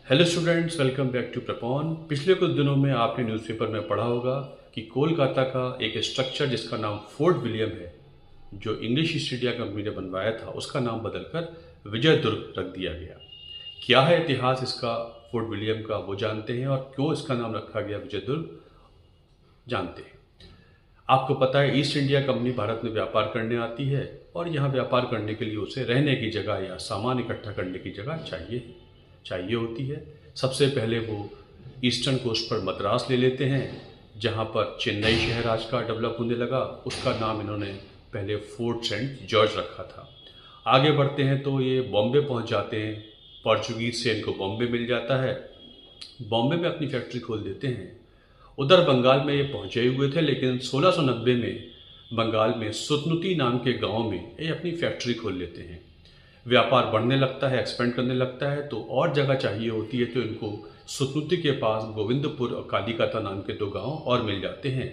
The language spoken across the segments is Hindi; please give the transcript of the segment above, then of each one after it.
Hello students, welcome back to प्रपॉन। पिछले कुछ दिनों में आपने न्यूज़पेपर में पढ़ा होगा कि कोलकाता का एक स्ट्रक्चर जिसका नाम फोर्ट विलियम है, जो इंग्लिश ईस्ट इंडिया कंपनी ने बनवाया था, उसका नाम बदलकर विजय दुर्ग रख दिया गया। क्या है इतिहास इसका, फोर्ट विलियम का, वो जानते हैं, और क्यों इसका नाम रखा गया विजय दुर्ग जानते हैं। आपको पता है ईस्ट इंडिया कंपनी भारत में व्यापार करने आती है और यहाँ व्यापार करने के लिए उसे रहने की जगह या सामान इकट्ठा करने की जगह चाहिए होती है। सबसे पहले वो ईस्टर्न कोस्ट पर मद्रास ले लेते हैं, जहाँ पर चेन्नई शहर आज का डेवलप होने लगा। उसका नाम इन्होंने पहले फोर्ट सेंट जॉर्ज रखा था। आगे बढ़ते हैं तो ये बॉम्बे पहुँच जाते हैं। पोर्चुगीज से इनको बॉम्बे मिल जाता है। बॉम्बे में अपनी फैक्ट्री खोल देते हैं। उधर बंगाल में ये पहुँचे हुए थे, लेकिन 1690 में बंगाल में सुतनुती नाम के गांव में ये अपनी फैक्ट्री खोल लेते हैं। व्यापार बढ़ने लगता है, एक्सपेंड करने लगता है, तो और जगह चाहिए होती है, तो इनको सुतनुती के पास गोविंदपुर और कालीकाता नाम के दो गांव और मिल जाते हैं,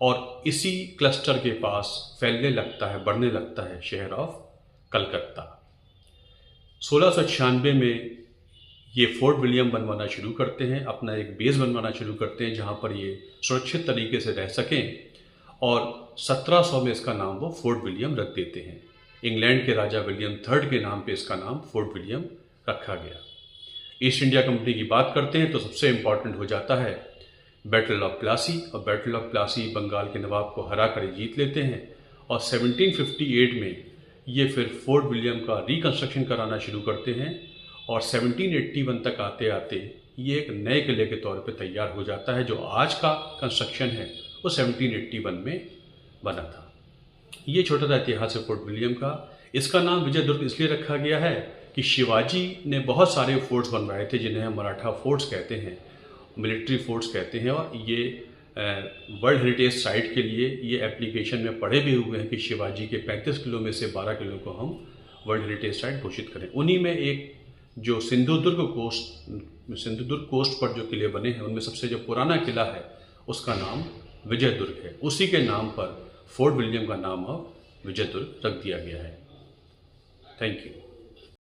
और इसी क्लस्टर के पास फैलने लगता है, बढ़ने लगता है शहर ऑफ कलकत्ता। 1696 में ये फोर्ट विलियम बनवाना शुरू करते हैं, अपना एक बेस बनवाना शुरू करते हैं जहाँ पर ये सुरक्षित तरीके से रह सकें, और 1700 में इसका नाम वो फोर्ट विलियम रख देते हैं। इंग्लैंड के राजा विलियम थर्ड के नाम पे इसका नाम फोर्ट विलियम रखा गया। ईस्ट इंडिया कंपनी की बात करते हैं तो सबसे इम्पॉर्टेंट हो जाता है बैटल ऑफ प्लासी, और बैटल ऑफ प्लासी बंगाल के नवाब को हरा कर जीत लेते हैं, और 1758 में ये फिर फोर्ट विलियम का रिकंस्ट्रक्शन कराना शुरू करते हैं, और 1781 तक आते आते ये एक नए किले के तौर पे तैयार हो जाता है। जो आज का कंस्ट्रक्शन है वो 1781 में बना था। ये छोटा सा इतिहास है फोर्ट विलियम का। इसका नाम विजय दुर्ग इसलिए रखा गया है कि शिवाजी ने बहुत सारे फोर्ट्स बनवाए थे, जिन्हें हम मराठा फोर्ट्स कहते हैं, मिलिट्री फोर्ट्स कहते हैं, और ये वर्ल्ड हेरिटेज साइट के लिए ये एप्लीकेशन में पढ़े भी हुए हैं कि शिवाजी के 35 किलो में से 12 किलो को हम वर्ल्ड हेरिटेज साइट घोषित करें। उन्हीं में एक जो सिंधुदुर्ग कोस्ट पर जो किले बने हैं, उनमें सबसे जो पुराना किला है उसका नाम विजय दुर्ग है। उसी के नाम पर फोर्ट विलियम का नाम अब विजय दुर्ग रख दिया गया है। Thank you.